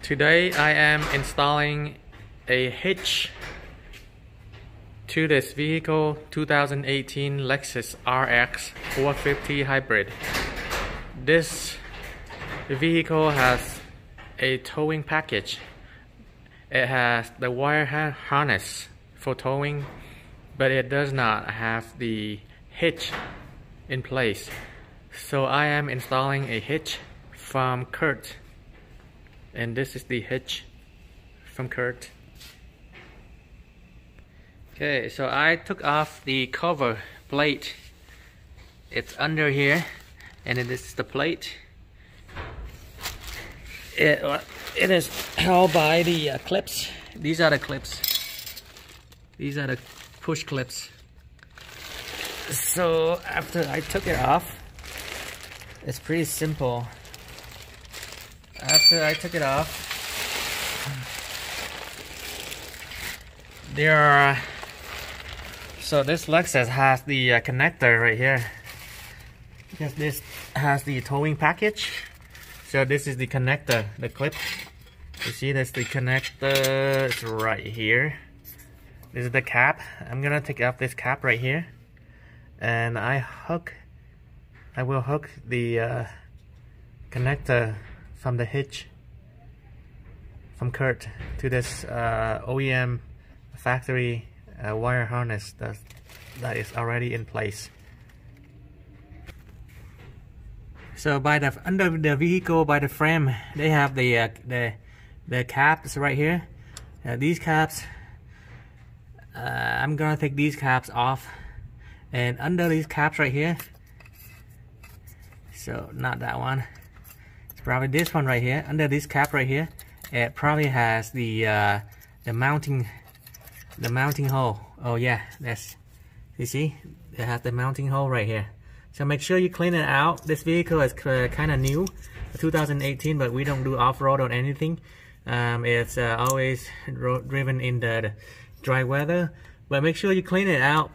Today I am installing a hitch to this vehicle, 2018 Lexus RX450 Hybrid. This vehicle has a towing package. It has the wire harness for towing, but it does not have the hitch in place. So I am installing a hitch from Kurt, and this is the hitch from Kurt. Okay, so I took off the cover plate. It's under here, and this is the plate. It is held by the clips. These are the clips. These are the push clips. So after I took it off, it's pretty simple. After I took it off, so this Lexus has the connector right here, because this has the towing package. So this is the connector, the clip. You see that's the connector. It's right here. This is the cap. I'm gonna take off this cap right here, and I will hook the connector from the hitch from Kurt to this OEM factory wire harness that is already in place. So under the vehicle, by the frame, they have the caps right here. These caps, I'm gonna take these caps off, and under these caps right here, so not that one, it's probably this one right here. Under this cap right here, it probably has the mounting hole. Oh yeah, you see, it has the mounting hole right here. So make sure you clean it out. This vehicle is kind of new, 2018, but we don't do off-road or anything. It's always driven in the dry weather, but make sure you clean it out.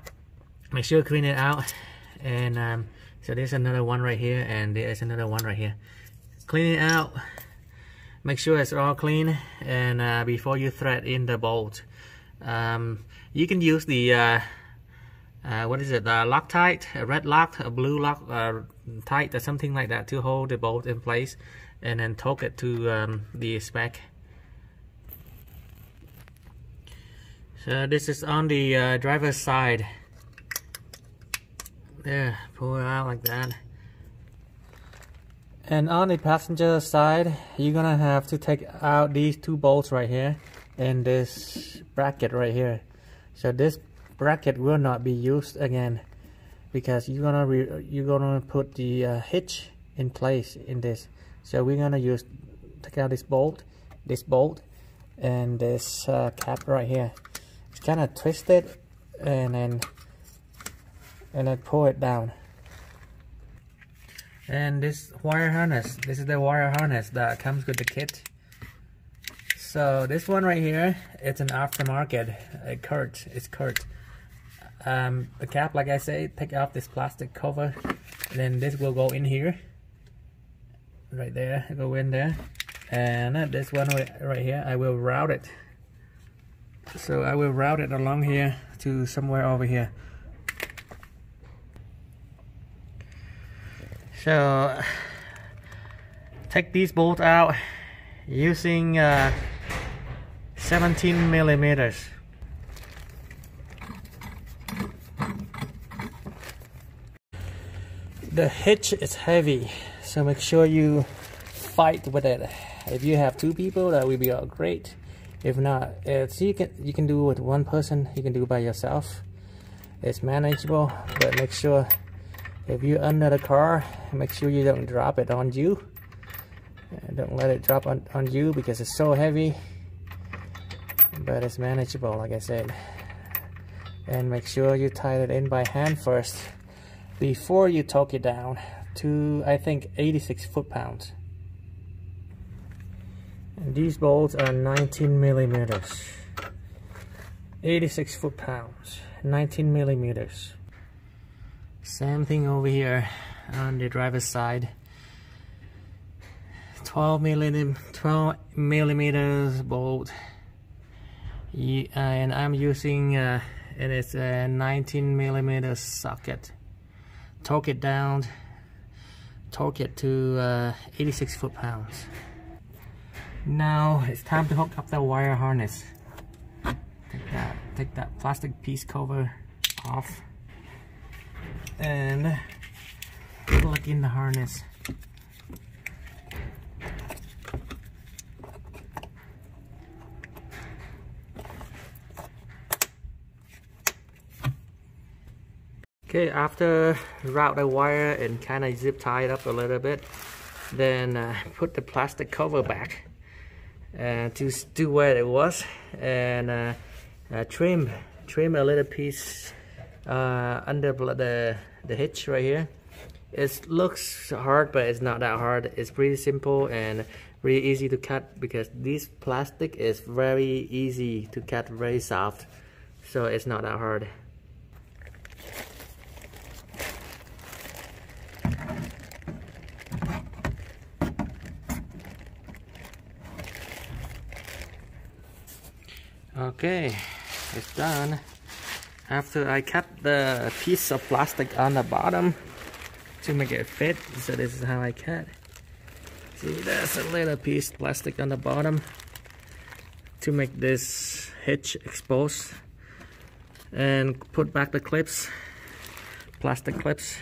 Make sure you clean it out. And so there's another one right here, and there's another one right here. Clean it out. Make sure it's all clean, and before you thread in the bolt, you can use the what is it? Loctite, a red lock, a blue lock, tight, or something like that to hold the bolt in place, and then torque it to the spec. So this is on the driver's side. There, pull it out like that. And on the passenger side, you're gonna have to take out these two bolts right here and this bracket right here. So this bracket will not be used again, because you're gonna put the hitch in place in this. So we're gonna take out this bolt, and this cap right here. It's kind of twisted, and then pull it down. And this wire harness, this is the wire harness that comes with the kit. So this one right here, it's an aftermarket. It's Kurt. The cap, like I say, take off this plastic cover, and then this will go in here, right there, go in there. And this one right here, I will route it. So I will route it along here to somewhere over here. So take these bolts out using 17 millimeters. The hitch is heavy, so make sure you fight with it. If you have two people, that will be great. If not, you can do it with one person. You can do it by yourself. It's manageable, but make sure if you're under the car, make sure you don't drop it on you. Don't let it drop on you, because it's so heavy. But it's manageable, like I said. And make sure you tie it in by hand first, before you torque it down to, I think, 86 foot-pounds. And these bolts are 19 millimeters. 86 foot-pounds, 19 millimeters. Same thing over here on the driver's side. 12 millimeters bolt, and I'm using it is a 19 millimeter socket. Torque it down, torque it to 86 foot-pounds. Now it's time to hook up the wire harness. Take that plastic piece cover off and plug in the harness. Okay, after route the wire and kind of zip tie it up a little bit, then put the plastic cover back to where it was, and trim a little piece under the hitch right here. It looks hard, but it's not that hard. It's pretty simple and really easy to cut, because this plastic is very easy to cut, very soft, so it's not that hard. Okay, it's done. After I cut the piece of plastic on the bottom to make it fit, so this is how I cut. See, there's a little piece of plastic on the bottom to make this hitch exposed, and put back the clips, plastic clips.